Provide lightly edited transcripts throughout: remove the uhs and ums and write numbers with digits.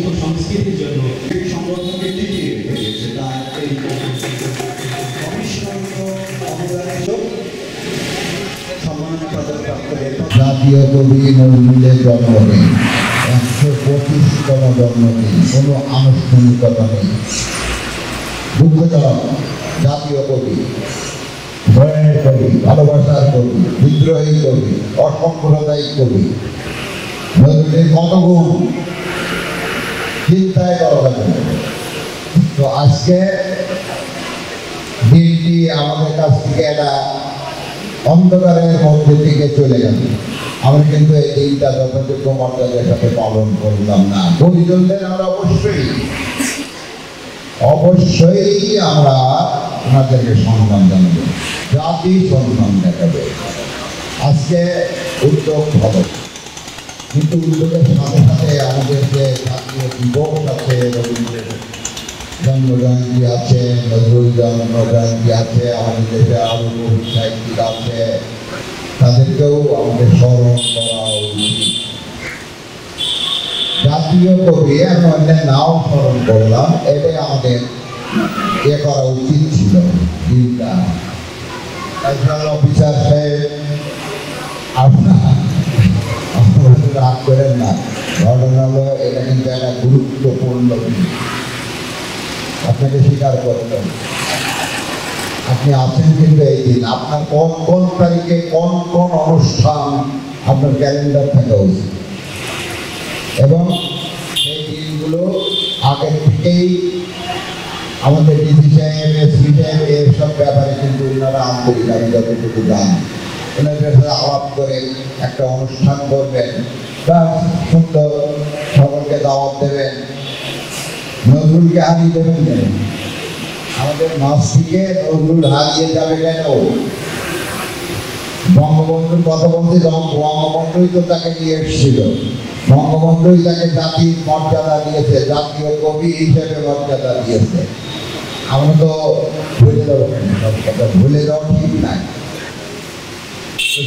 শিল্প সংস্কৃতির জন্য এই সংগঠনকে টিকিয়ে রেখে দিয়েছে। তার এই জাতীয় কবি নজরুলের জন্মদিন, 125তম জন্মদিন, কোনো আনুষ্ঠানিকতা নেই। দুঃখজনক, জাতীয় কবি, ভয়ের কবি, ভালোবাসার কবি, বিদ্রোহী কবি, অসাম্প্রদায়িক কবি নজরুলের কত গুণ চিন্তায় করা যাবে। তো আজকে দিনটি আমাদের কাছ থেকে একটা অন্ধকারের মধ্যে থেকে চলে গেল। আমরা কিন্তু এই দিনটা যথাযোগ্য মর্যাদার সাথে পালন করলাম না। পরিজনদের আমরা অবশ্যই আমরা ওনাদেরকে সম্মান জানাবো, জাতি সম্মান দেখাবে। আজকে উদ্যোগ হবে, কিন্তু উদ্যোগের সাথে সাথে আমাদের যে জাতীয় দিবস আছে, রবীন্দ্রের জন্মজয়ন্তী আছে, নজরুল জন্মজয়ন্তী আছে, আমাদের দেশে আরো বহু সাহিত্যিক আছে, তাদেরকেও আমাদের স্মরণ করা উচিত। জাতীয় কবি আমি অন্যের নাও স্মরণ করলাম, এটাই আমাদের করা উচিত ছিল। দিনটা অফিসার সাহেব আপনার রাগ করেন না, ঘটনা হলো এটা কিন্তু একটা গুরুত্বপূর্ণ দিন, আপনাকে স্বীকার করতে হবে। আপনি আছেন কিন্তু এই দিন, আপনার কোন কোন তারিখে কোন কোন অনুষ্ঠান আপনার ক্যালেন্ডার থাকা উচিত, এবং সেই দিনগুলো আগের থেকেই আমাদের ডিসি সাহেব, এসপি সাহেব এসব ব্যাপারে কিন্তু ওনারা আন্তরিক, আমি যতটুকু জানি, ওনাদের সাথে আলাপ করে একটা অনুষ্ঠান করবেন বা সুন্দর সকলকে দাওয়াত দেবেন। নজরুলকে হারিয়ে দেবেন কেন? আমাদের মাছ থেকে নজরুল হারিয়ে যাবে কেন? বঙ্গবন্ধুর কথা বলতে বঙ্গবন্ধুই তো তাকে নিয়ে এসেছিল, বঙ্গবন্ধুই তাকে জাতির মর্যাদা দিয়েছে, জাতীয় কবি হিসেবে মর্যাদা দিয়েছে। আমরা তো ভুলে যাবো কেন? সব কথা ভুলে যাওয়া ঠিক নাই।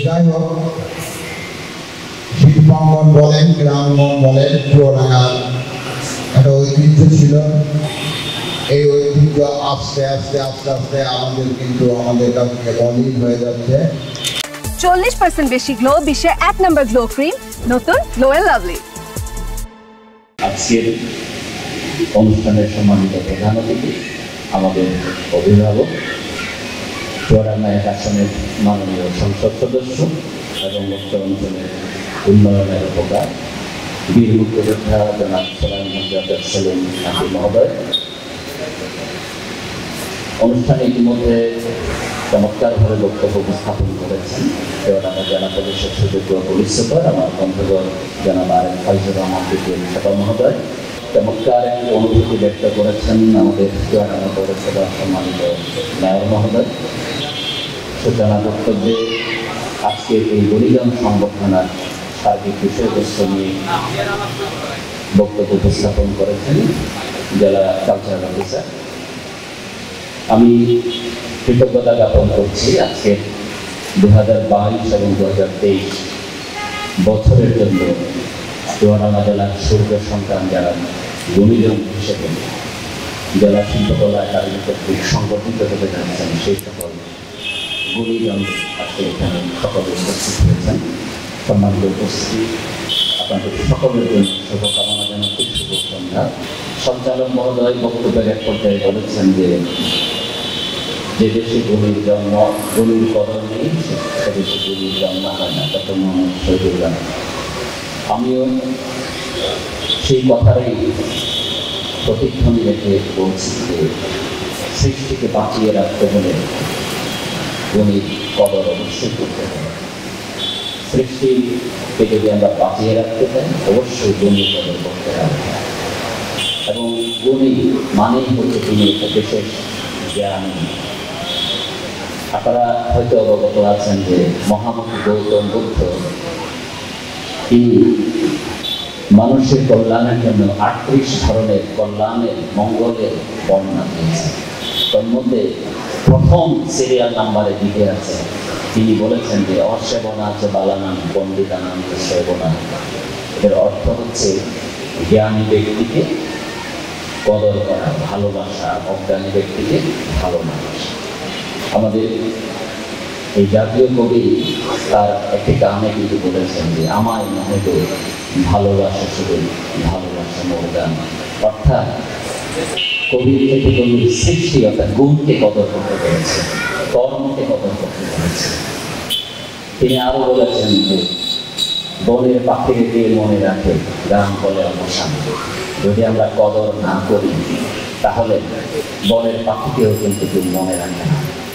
যাই হোক, শিল্পাঙ্গন বলেন, গ্রামগণ বলেন, চুয়াডাঙ্গার একটা ঐতিহ্য ছিল। এই ঐতিহ্য আস্তে আস্তে আস্তে আস্তে আমাদের কিন্তু আমাদের কাছ থেকে বলিন হয়ে যাচ্ছে। 40% বেশি গ্লো, বিশ্বের 1 নম্বর গ্লো ক্রিম, নতুন গ্লো এন্ড লাভলি। আজকের অনুষ্ঠানের সম্মানিত প্রধান অতিথি, আমাদের অভিভাবক, চুয়াডাঙ্গা 1 আসনের মাননীয় সংসদ সদস্য এবং উক্ত অঞ্চলের উন্নয়নের উপকার বীর মুক্তিযোদ্ধা জনাব সেলিম মহোদয়, অনুষ্ঠানে ইতিমধ্যে চমৎকারভাবে বক্তব্য উপস্থাপন করেছেন চুয়াডাঙ্গা জেলা পরিষদ সুযোগ্য পুলিশ সুপার আমার বন্ধুগণ জনাব ফাইজুর রহমান মহোদয়, চমৎকার একটি অনুভূতি ব্যক্ত করেছেন আমাদের চুয়াডাঙ্গা পৌরসভার সম্মানিত মেয়র মহোদয়। সূচনা বক্তব্যে আজকের এই বলিদান সংবর্ধনার সার্বিক বিষয়বস্তু নিয়ে বক্তব্য উপস্থাপন করেছেন জেলা কালচারাল অফিসার। আমি কৃতজ্ঞতা জ্ঞাপন করছি আজকে 2022 এবং 2023 বছরের জন্য চুয়াডাঙ্গা জেলার সূর্য সন্তান যারা গুণীজন হিসেবে জেলা শিল্পকলা একাডেমি কর্তৃক সংগঠিত হতে যাচ্ছেন, সেই সকল গুণীজন আজকে এখানে সকলে উপস্থিত হয়েছেন। সম্মানিত উপস্থিতি, আপনাদের সকলের জন্য শুভকামনা জানাচ্ছি, শুভ সন্ধ্যা। সঞ্চালক মহোদয় বক্তব্যের এক পর্যায়ে বলেছেন যে দেশে গুণীর জন্ম, গুণীর কদর নেই, সে দেশে গুণীর জন্ম হয় না, তত মোহাম্মদ শহীদুল্লাহ। আমিও সেই কথারই প্রতিধ্বনি রেখে বলছি যে সৃষ্টিকে বাঁচিয়ে রাখতে হলে গুণীর কদর অবশ্যই করতে হবে। সৃষ্টিকে যদি আমরা বাঁচিয়ে রাখতে চাই, অবশ্যই গুণীর কদর করতে হবে। এবং গুণী মানেই হচ্ছে তিনি একটা বিশেষ জ্ঞানী। আপনারা হয়তো অবগত আছেন যে মহামতি গৌতম বুদ্ধ তিনি মানুষের কল্যাণের জন্য 38 ধরনের কল্যাণের মঙ্গলের বর্ণনা দিয়েছেন। তার মধ্যে প্রথম সিরিয়াল নাম্বারে দিকে আছে, তিনি বলেছেন যে অসেবনা আছে বালানাম পণ্ডিতানাম সেবনা। এর অর্থ হচ্ছে জ্ঞানী ব্যক্তিকে কদর করা, ভালোবাসা, অজ্ঞানী ব্যক্তিকে ভালোবাসা। আমাদের এই জাতীয় কবি তার একটি গানে কিন্তু বলেছেন যে আমায় নহে গো ভালোবাসা শুধু ভালোবাসা মোর গান। অর্থাৎ কবির থেকে কবির সৃষ্টিগত গুণকে কদর করতে পেরেছে, কর্মকে কদর করতে পেরেছে। তিনি আরো বলেছেন যে বনের পাখিকে মনে রাখে গান বলে অবসান। যদি আমরা কদর না করি তাহলে বনের পাখিকেও কিন্তু কেউ মনে রাখে না।